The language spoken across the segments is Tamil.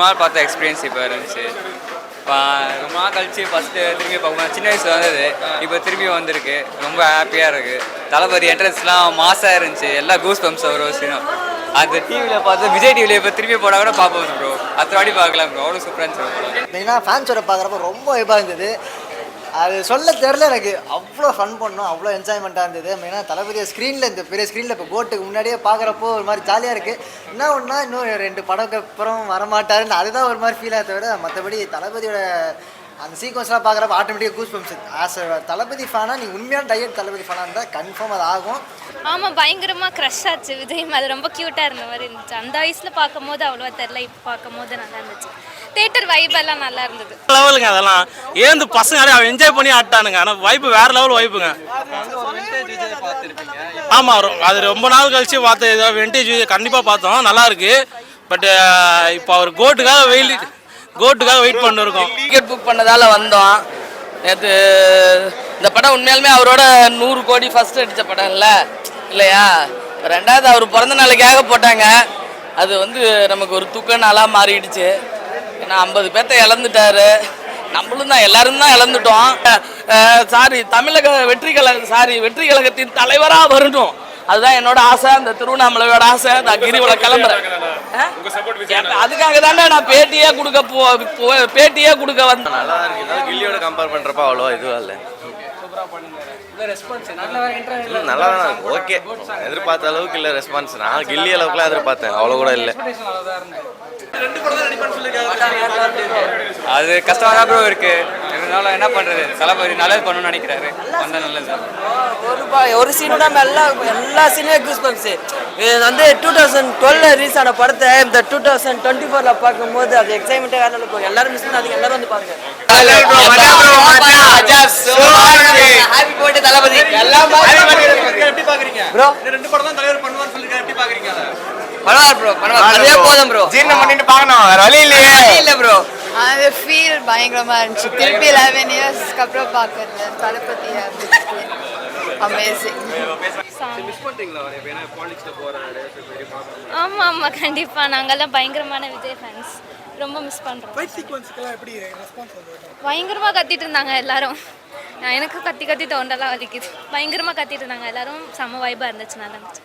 ரொம்ப நாள் பார்த்த எக்ஸ்பீரியன்ஸ் இப்போ இருந்துச்சு. ரொம்ப நாள் கழிச்சு ஃபஸ்ட்டு திரும்பி பார்க்கணும். சின்ன வயசில் வந்தது இப்போ திரும்பி வந்திருக்கு. ரொம்ப ஹாப்பியாக இருக்குது. தளபதி என்ட்ரன்ஸ்லாம் மாசாக இருந்துச்சு. எல்லாம் கூஸ் பம்ப்ஸ் ஒரு விஷயம். அந்த டிவியில் பார்த்து விஜய் டிவியில் இப்போ திரும்பி போனால் கூட பார்ப்போம் ப்ரோ. அத்தனை வாட்டி பார்க்கலாம் ப்ரோ. அவ்வளோ சூப்பராக இருந்துச்சு. மெயினாக ஃபேன்ஸோட பார்க்குறப்ப ரொம்ப வைப்பாக இருந்தது. அது சொல்ல தெரில எனக்கு. அவ்வளோ ஃபன் பண்ணோம், அவ்வளோ என்ஜாய்மெண்ட்டாக இருந்தது. மெயினாக தளபதியை ஸ்க்ரீனில் இந்த பெரிய ஸ்க்ரீனில் இப்போ கோட்டுக்கு முன்னாடியே பார்க்குறப்போ ஒரு மாதிரி ஜாலியாக இருக்குது. என்ன ஒன்றா இன்னும் 2 படத்துக்கு அப்புறம் வரமாட்டாருன்னு அதுதான் ஒரு மாதிரி ஃபீல் ஆகிறத விட மற்றபடி தளபதியோட அந்த சீக்வன்ஸ்லாம் பார்க்குறப்ப ஆட்டோமேட்டிக்காக கூஸ் பம்ப்ஸ். ஆஸ் தளபதி ஃபேனாக நீ உண்மையான டையட் தளபதி ஃபேனாக இருந்தால் கன்ஃபார்ம் அது ஆகும். ஆமாம், பயங்கரமாக க்ரஷ் ஆச்சு விஜய். அது ரொம்ப க்யூட்டாக இருந்த மாதிரி இருந்துச்சு. அந்த வயசில் பார்க்கும் போது அவ்வளோவா தெரில, இப்போ பார்க்கும் போது நல்லா இருந்துச்சு. தேட்டர் வைப் எல்லாம் நல்லா இருந்தது. லெவலுங்க அதெல்லாம் ஏந்து பசங்க அவன் என்ஜாய் பண்ணி ஆட்டானுங்க. ஆனால் வைப்பு வேற லெவல் வைப்புங்க. ஆமாம், அது ரொம்ப நாள் கழிச்சு பார்த்து ஏதோ விண்டேஜ் கண்டிப்பாக பார்த்தோம், நல்லா இருக்கு. பட் இப்போ அவர் கோட்டுக்காக வெயிட் பண்ணிருக்கோம். டிக்கெட் புக் பண்ணதால வந்தோம். நேற்று இந்த படம் உண்மையாலுமே அவரோட 100 கோடி ஃபர்ஸ்ட் அடித்த படம் இல்லையா? ரெண்டாவது அவர் பிறந்த நாளைக்காக போட்டாங்க. அது வந்து நமக்கு ஒரு துக்க நாளாக மாறிடுச்சு. ஏன்னா 50 பேர்த்த இழந்துட்டாரு. நம்மளும் தான் எல்லாரும் தான் இழந்துட்டோம். தமிழக வெற்றி கழகத்தின் தலைவராக வரணும், அதுதான் என்னோட ஆசை. அந்த திருவண்ணாமலையோட ஆசை. நான் கிரிவல கிளம்புறேன். அதுக்காக தானே நான் பேட்டியே கொடுக்க வந்தேன். நல்லா இருக்கு. கில்லியோட கம்பேர் பண்றப்ப அவ்வளோ இதுவா இல்லை. நல்லா தான் ஓகே. எதிர்பார்த்த அளவுக்கு இல்லை ரெஸ்பான்ஸ். நான் கில்லி அளவுக்குலாம் எதிர்பார்த்தேன், அவ்வளோ கூட இல்லை. அது கஷ்டமாக தான் ப்ரோ இருக்கு. இருந்தாலும் என்ன பண்ணுறது, தளபதி நல்லது பண்ணணும்னு நினைக்கிறாரு. வந்தால் நல்லது தான். ஒரு சீனு தான் எல்லா சீனுமே கூஸ் பம்ப்ஸ். இது வந்து 2012 ரிலீஸ் ஆன படத்தை இந்த 2024 பார்க்கும்போது அது எக்ஸைட்மெண்ட்டாக வேற இருக்கும். எல்லாரும் மிஸ் பண்ணாதீங்க, எல்லாரும் வந்து பாருங்க. ஹாப்பி பர்த்டே தளபதி. எப்படி பாக்குறீங்க ப்ரோ? 2 படம் தான் தலைவர் பண்ணுவான்னு சொல்லிருக்காரு, எப்படி பாக்குறீங்க? பரவாயில்ல ப்ரோ, அதே போதும் ப்ரோ. ஜீரணம் பண்ணிட்டு பார்க்கணும், வேற வழி இல்ல ப்ரோ. அது ஃபீல் பயங்கரமா இருந்துச்சு. திருப்பி 11 இயர்ஸ்க்கு அப்புறம் பார்க்கறது தளபதி அமேசிங். ஆமாம் ஆமாம், கண்டிப்பாக. நாங்கள்லாம் பயங்கரமான விஜய் ஃபேன்ஸ். ரொம்ப மிஸ் பண்ணுறோம். பயங்கரமாக கத்திட்டு இருந்தாங்க எல்லாரும். எனக்கு கத்தி தொண்டெல்லாம் வலிக்குது. பயங்கரமாக கத்திட்டு இருந்தாங்க எல்லாரும். செம்ம வைபாக இருந்துச்சு, நல்லா இருந்துச்சு.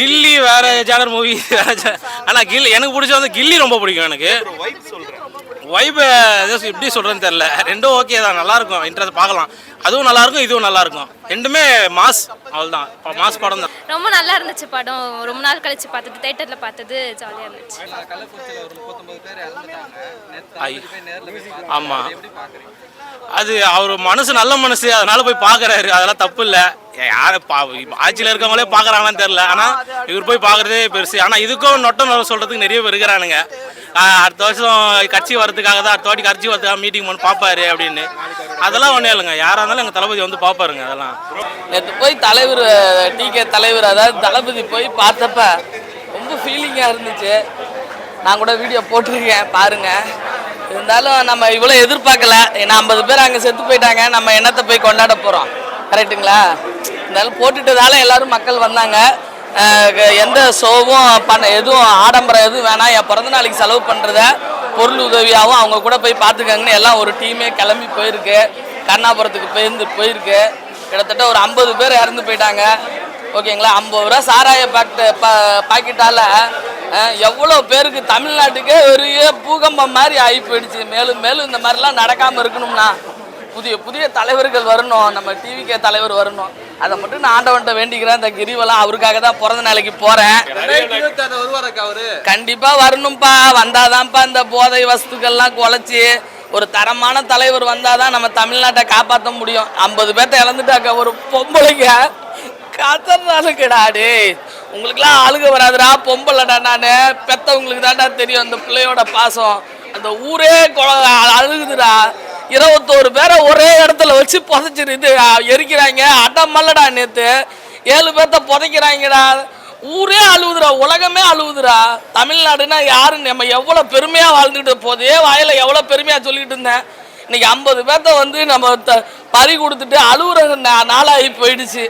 கில்லி வேற ஜானர் மூவி. ஆனால் எனக்கு பிடிச்ச வந்து கில்லி ரொம்ப பிடிக்கும். எனக்கு வைப் எப்படி சொல்கிறேன்னு தெரில. ரெண்டும் ஓகே தான், நல்லாயிருக்கும். இன்ட்ரெஸ்ட் பார்க்கலாம். அதுவும் நல்லாயிருக்கும், இதுவும் நல்லாயிருக்கும். ரெண்டுமே மாஸ். அவ்வளோதான், மாஸ் படம் தான். ரொம்ப நல்லா இருந்துச்சு படம். ரொம்ப நாள் கழிச்சு பார்த்தது, தேட்டரில் பார்த்தது ஜாலியாக இருந்துச்சு. ஆமாம், அது அவர் மனசு நல்ல மனசு, அதனால போய் பார்க்குறாரு. அதெல்லாம் தப்பு இல்லை. யாரை ஆட்சியில் இருக்கவங்களே பார்க்குறாங்களான்னு தெரில. ஆனால் இவர் போய் பார்க்குறதே பெருசு. ஆனால் இதுக்கும் நொட்டம் நல்ல சொல்கிறதுக்கு நிறைய பேர் இருக்கிறானுங்க. அடுத்த வருஷம் கட்சி வரதுக்காக தான், அடுத்த வாட்டி கட்சி வரதுக்காக மீட்டிங் பண்ணி பார்ப்பாரு அப்படின்னு. அதெல்லாம் ஒன்றும் இல்லைங்க. யாராக இருந்தாலும் எங்கள் தளபதி வந்து பார்ப்பாருங்க. அதெல்லாம் நேற்று போய் தலைவர் டிகே தலைவர், அதாவது தளபதி போய் பார்த்தப்ப ரொம்ப ஃபீலிங்காக இருந்துச்சு. நான் கூட வீடியோ போட்டிருக்கேன், பாருங்கள். இருந்தாலும் நம்ம இவ்வளோ எதிர்பார்க்கல. ஏன்னா 50 பேர் அங்கே செத்து போயிட்டாங்க. நம்ம என்னத்தை போய் கொண்டாட போகிறோம், கரெக்டுங்களா? இருந்தாலும் போட்டுட்டதால எல்லோரும் மக்கள் வந்தாங்க. எந்த ஷோவும் எதுவும் ஆடம்பரம் எதுவும் வேணாம், என் பிறந்த நாளைக்கு செலவு பண்ணுறத பொருள் உதவியாகவும் அவங்க கூட போய் பார்த்துக்கங்கன்னு எல்லாம் ஒரு டீமே கிளம்பி போயிருக்கு. கருணாபுரத்துக்கு போயிருக்கு. கிட்டத்தட்ட ஒரு 50 பேர் இறந்து போயிட்டாங்க. ஓகேங்களா? 50 ரூபா சாராய பாக்கெட்டால் எவ்வளோ பேருக்கு தமிழ்நாட்டுக்கே ஒரு பூகம்பம் மாதிரி ஆகி போயிடுச்சு. மேலும் மேலும் இந்த மாதிரிலாம் நடக்காமல் இருக்கணும்னா புதிய தலைவர்கள் வரணும், நம்ம டிவிக்கே தலைவர் வரணும். அதை மட்டும் நான் ஆண்டவன்ட்ட வேண்டிக்கிறேன். இந்த கிரிவலம் அவருக்காக தான் பிறந்த நாளைக்கு போகிறேன். கண்டிப்பாக வரணும்ப்பா. வந்தாதான்ப்பா இந்த போதை வஸ்துக்கள்லாம் குலைச்சி ஒரு தரமான தலைவர் வந்தாதான் நம்ம தமிழ்நாட்டை காப்பாற்ற முடியும். 50 பேர்த்த இழந்துட்டாக்க ஒரு பொம்பளைங்க கதறானுக்குடாடே. உங்களுக்குலாம் அழுக வராதுடா, பொம்பளைடா. நான் பெத்தவங்களுக்கு தான்டா தெரியும் அந்த பிள்ளையோட பாசம். அந்த ஊரே அழுகுதுடா. 21 பேரை ஒரே இடத்துல வச்சு புதைச்சிருந்து எரிக்கிறாங்க. அடமல்லடா. நேற்று 7 பேர்த்த புதைக்கிறாங்கடா. ஊரே அழுவுதுடா, உலகமே அழுவுதுடா. தமிழ்நாடுன்னா யாரு, நம்ம எவ்வளோ பெருமையாக வாழ்ந்துக்கிட்டு போதே வாயில் எவ்வளோ பெருமையாக சொல்லிக்கிட்டு இருந்தேன். இன்னைக்கு 50 பேர்த்த வந்து நம்ம பறி கொடுத்துட்டு அழுகுற நாளாகி போயிடுச்சு.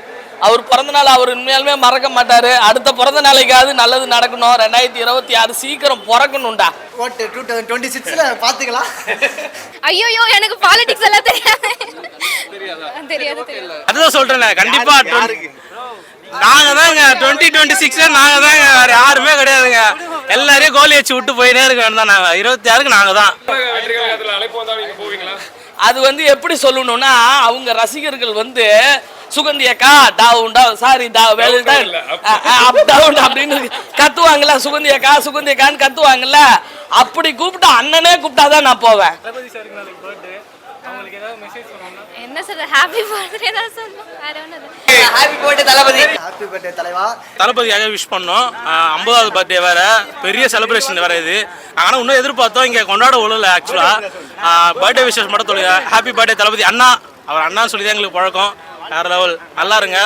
அவர் பிறந்த நாள் அவர் உண்மையாலுமே மறக்க மாட்டாரு. அடுத்த பிறந்த நாளைக்காவது நல்லது நடக்கணும். 2026 சீக்கிரம் பிறக்கணும்டா. ஓட்டு 2026ல பார்த்துக்கலாம். ஐயோ எனக்கு பாலிடிக்ஸ் எல்லாம் தெரியாது. அதுதான் சொல்றேன் கண்டிப்பா நாங்க தாங்க 2026 நாங்க தாங்க, வேற யாருமே கிடையாதுங்க. எல்லாரையும் கோலி வச்சு விட்டு போயிட்டே இருக்கோம் தான். நாங்க 26க்கு நாங்க தான். அது வந்து எப்படி சொல்லணும்னா அவங்க ரசிகர்கள் வந்து சுகந்தி அக்கா டவுன் சாரி அப் டவுன் அப்படின்னு கத்துவாங்கல்ல, சுகந்தி அக்கான்னு கத்துவாங்கல்ல, அப்படி கூப்பிட்டா அண்ணனே கூப்பிட்டாதான் நான் போவேன். என்ன சொல்ற, ஹாப்பி பர்த்டே தான் சொல்லணும், வேற ஒண்ணும் இல்ல. ஹாப்பி பர்த்டே தளபதி. ஹாப்பி பர்த்டே தலைவா. தளபதியாக விஷ் பண்ணோம். 50வது பர்த்டே வேற, பெரிய செலிப்ரேஷன் வேற இது. ஆனால் இன்னும் எதிர்பார்த்தோம், இங்கே கொண்டாட விடல. ஆக்சுவலாக பர்த்டே விஷஸ் மட்டும் சொல்லுங்க. ஹாப்பி பர்த்டே தளபதி அண்ணா. அவர் அண்ணான்னு சொல்லி தான் எங்களுக்கு பழக்கம். வேற லெவல். நல்லா இருங்க.